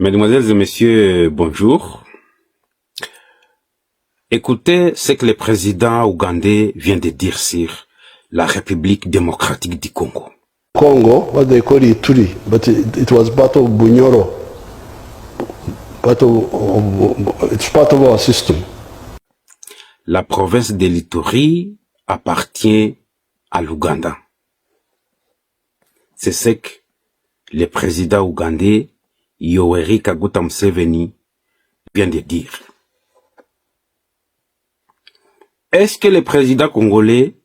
Mesdemoiselles et messieurs, bonjour. Écoutez ce que le président ougandais vient de dire sur la République démocratique du Congo. Congo, what they call Ituri, but it was part of Bunyoro. It's part of our system. La province de l'Ituri appartient à l'Ouganda. C'est ce que le président ougandais Yoweri Kaguta Museveni vient de dire. Est-ce que le président congolais,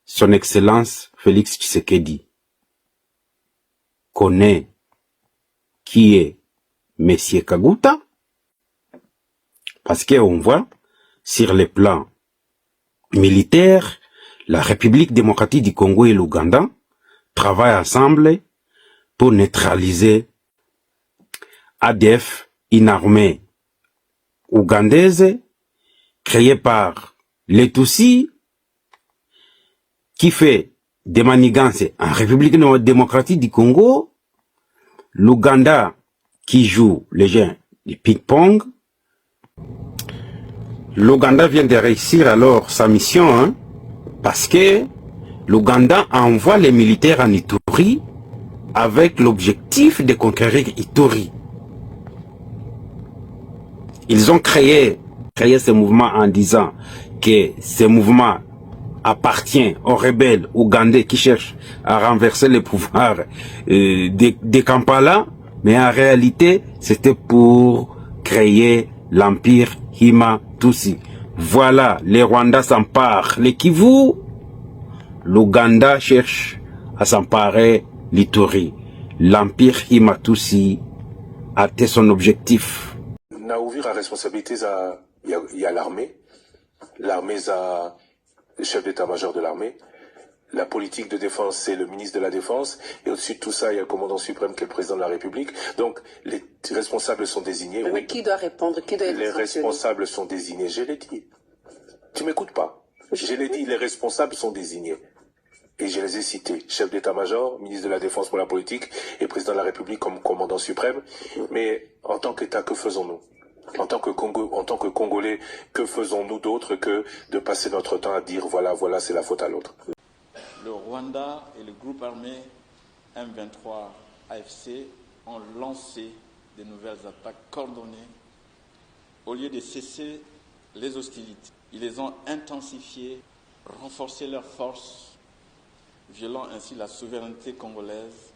son Excellence Félix Tshisekedi, connaît qui est Monsieur Kaguta? Parce qu'on voit, sur le plan militaire, la République démocratique du Congo et l'Ouganda travaillent ensemble pour neutraliser ADF, une armée ougandaise créée par les Tutsis qui fait des manigances en République démocratique du Congo, l'Ouganda qui joue les jeux du ping-pong. L'Ouganda vient de réussir alors sa mission, parce que l'Ouganda envoie les militaires en Ituri avec l'objectif de conquérir Ituri. Ils ont créé ce mouvement en disant que ce mouvement appartient aux rebelles ougandais qui cherchent à renverser le pouvoir de Kampala, mais en réalité, c'était pour créer l'empire Hima-Tutsi. Voilà, les Rwandais s'emparent les Kivu, l'Ouganda cherche à s'emparer l'Ituri. L'empire Hima-Tutsi a atteint son objectif. Na ouvrir à responsabilité il y a l'armée. L'armée a le chef d'état-major de l'armée. La politique de défense, c'est le ministre de la Défense. Et au-dessus de tout ça, il y a le commandant suprême qui est le président de la République. Donc, les responsables sont désignés. Mais oui. Qui doit répondre? Qui doit être Les responsables sont désignés. Je l'ai dit. Tu m'écoutes pas? Je l'ai dit, les responsables sont désignés. Et je les ai cités. Chef d'état-major, ministre de la Défense pour la politique et président de la République comme commandant suprême. Mais en tant qu'État, que faisons-nous? En tant que Congolais, que faisons-nous d'autre que de passer notre temps à dire voilà, c'est la faute à l'autre? Le Rwanda et le groupe armé M23 AFC ont lancé de nouvelles attaques coordonnées au lieu de cesser les hostilités. Ils les ont intensifiées, renforcé leurs forces, violant ainsi la souveraineté congolaise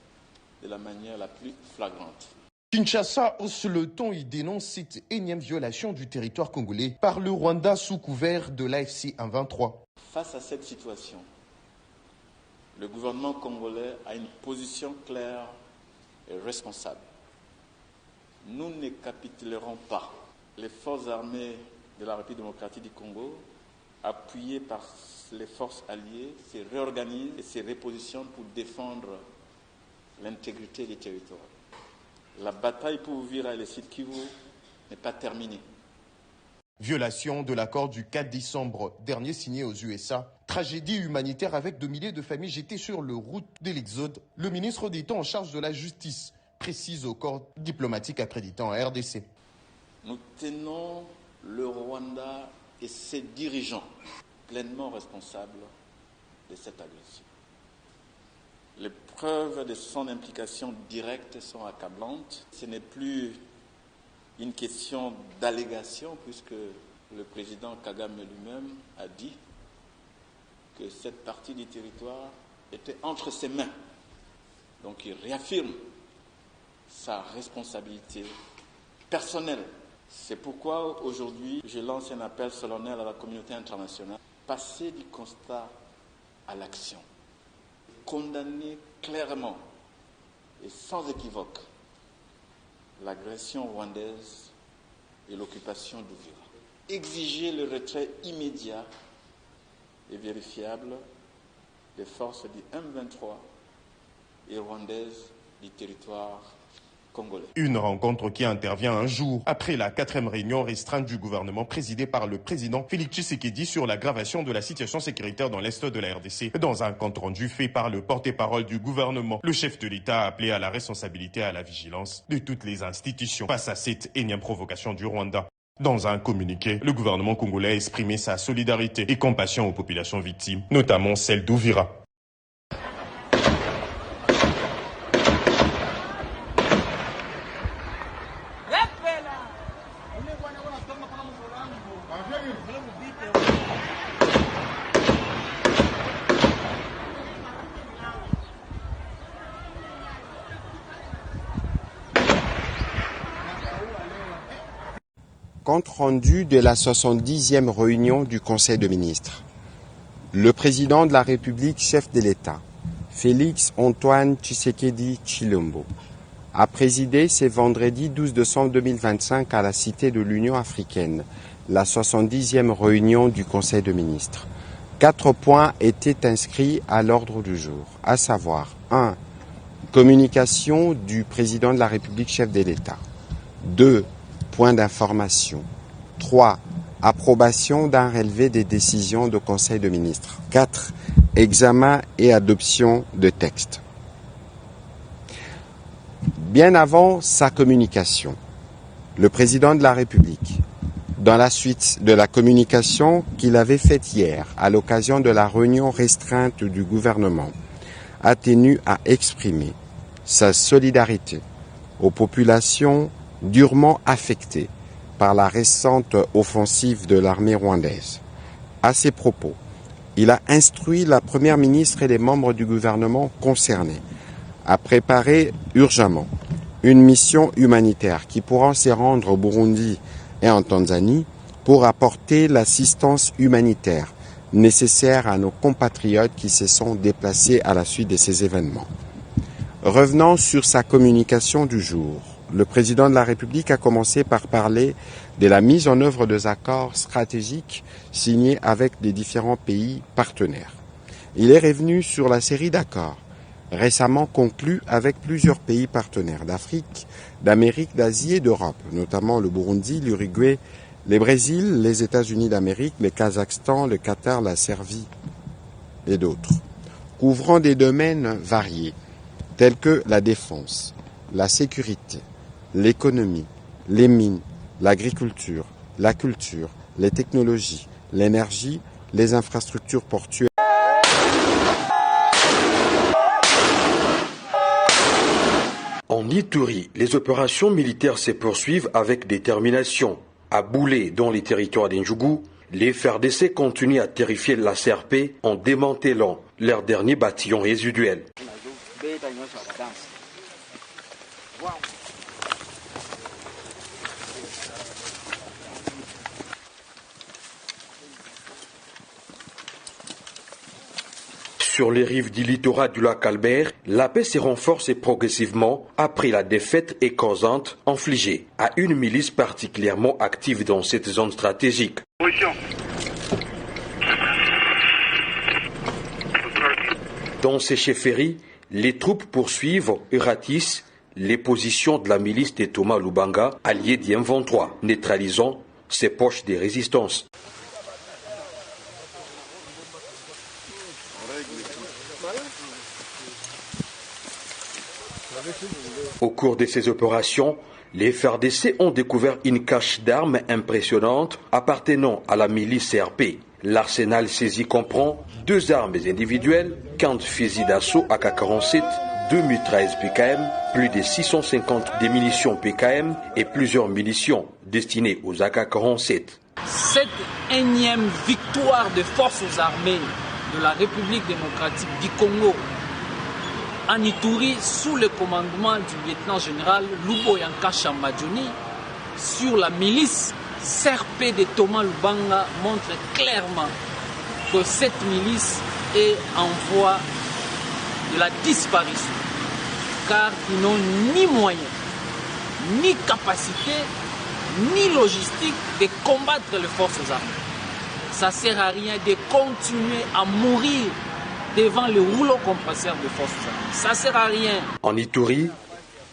de la manière la plus flagrante. Kinshasa hausse le ton et dénonce cette énième violation du territoire congolais par le Rwanda sous couvert de l'AFC M23. Face à cette situation, le gouvernement congolais a une position claire et responsable. Nous ne capitulerons pas. Les forces armées de la République démocratique du Congo, appuyées par les forces alliées, se réorganisent et se repositionnent pour défendre l'intégrité des territoires. La bataille pour Uvira et le Sud Kivu n'est pas terminée. Violation de l'accord du 4 décembre dernier signé aux USA. Tragédie humanitaire avec de milliers de familles jetées sur le route de l'exode. Le ministre d'État en charge de la justice précise au corps diplomatique accréditant à RDC. Nous tenons le Rwanda et ses dirigeants pleinement responsables de cette agression. Les preuves de son implication directe sont accablantes. Ce n'est plus une question d'allégation, puisque le président Kagame lui-même a dit que cette partie du territoire était entre ses mains. Donc il réaffirme sa responsabilité personnelle. C'est pourquoi aujourd'hui je lance un appel solennel à la communauté internationale. Passer du constat à l'action. Condamner clairement et sans équivoque l'agression rwandaise et l'occupation d'Uvira. Exiger le retrait immédiat et vérifiable des forces du M23 et rwandaises du territoire congolais. Une rencontre qui intervient un jour après la 4e réunion restreinte du gouvernement présidée par le président Félix Tshisekedi sur l'aggravation de la situation sécuritaire dans l'est de la RDC. Dans un compte rendu fait par le porte-parole du gouvernement, le chef de l'État a appelé à la responsabilité et à la vigilance de toutes les institutions face à cette énième provocation du Rwanda. Dans un communiqué, le gouvernement congolais a exprimé sa solidarité et compassion aux populations victimes, notamment celles d'Ouvira. Compte rendu de la 70e réunion du Conseil de ministres. Le président de la République, chef de l'État, Félix Antoine Tshisekedi Tshilombo, a présidé ce vendredi 12 décembre 2025 à la Cité de l'Union africaine, la 70e réunion du Conseil de ministres. 4 points étaient inscrits à l'ordre du jour, à savoir 1. Communication du président de la République, chef de l'État. 2. Point d'information. 3. Approbation d'un relevé des décisions du Conseil de ministres. 4. Examen et adoption de textes. Bien avant sa communication, le président de la République, dans la suite de la communication qu'il avait faite hier à l'occasion de la réunion restreinte du gouvernement, a tenu à exprimer sa solidarité aux populations durement affecté par la récente offensive de l'armée rwandaise. À ces propos, il a instruit la première ministre et les membres du gouvernement concernés à préparer urgemment une mission humanitaire qui pourra se rendre au Burundi et en Tanzanie pour apporter l'assistance humanitaire nécessaire à nos compatriotes qui se sont déplacés à la suite de ces événements. Revenant sur sa communication du jour, le président de la République a commencé par parler de la mise en œuvre des accords stratégiques signés avec les différents pays partenaires. Il est revenu sur la série d'accords récemment conclus avec plusieurs pays partenaires d'Afrique, d'Amérique, d'Asie et d'Europe, notamment le Burundi, l'Uruguay, le Brésil, les États-Unis d'Amérique, le Kazakhstan, le Qatar, la Serbie et d'autres, couvrant des domaines variés tels que la défense, la sécurité, l'économie, les mines, l'agriculture, la culture, les technologies, l'énergie, les infrastructures portuaires. En Ituri, les opérations militaires se poursuivent avec détermination. À Boulé, dans les territoires d'Indjougou, les FARDC continuent à terrifier la CRP en démantelant leur dernier bataillon résiduel. Sur les rives du littoral du lac Albert, la paix se renforce progressivement après la défaite écrasante infligée à une milice particulièrement active dans cette zone stratégique. Dans ces chefferies, les troupes poursuivent et ratissent les positions de la milice de Thomas Lubanga, allié du M23, neutralisant ses poches de résistance. Au cours de ces opérations, les FARDC ont découvert une cache d'armes impressionnante appartenant à la milice CRP. L'arsenal saisi comprend 2 armes individuelles, 15 fusils d'assaut AK-47, 2 mitrailleuses PKM, plus de 650 des munitions PKM et plusieurs munitions destinées aux AK-47. Cette énième victoire des forces armées de la République démocratique du Congo en Ituri, sous le commandement du lieutenant-général Luboyanka Chamadjoni, sur la milice CRP de Thomas Lubanga, montre clairement que cette milice est en voie de la disparition, car ils n'ont ni moyens, ni capacité, ni logistique de combattre les forces armées. Ça ne sert à rien de continuer à mourir devant le rouleau compresseur des forces armées. Ça ne sert à rien. En Ituri,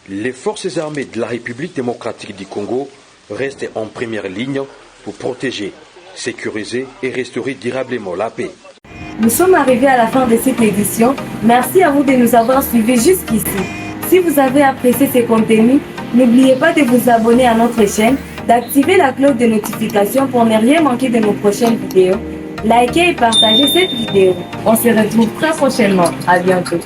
Les forces armées de la République démocratique du Congo restent en première ligne pour protéger, sécuriser et restaurer durablement la paix. Nous sommes arrivés à la fin de cette édition. Merci à vous de nous avoir suivis jusqu'ici. Si vous avez apprécié ces contenus, n'oubliez pas de vous abonner à notre chaîne, d'activer la cloche de notification pour ne rien manquer de nos prochaines vidéos. Likez et partagez cette vidéo. On se retrouve très prochainement. À bientôt.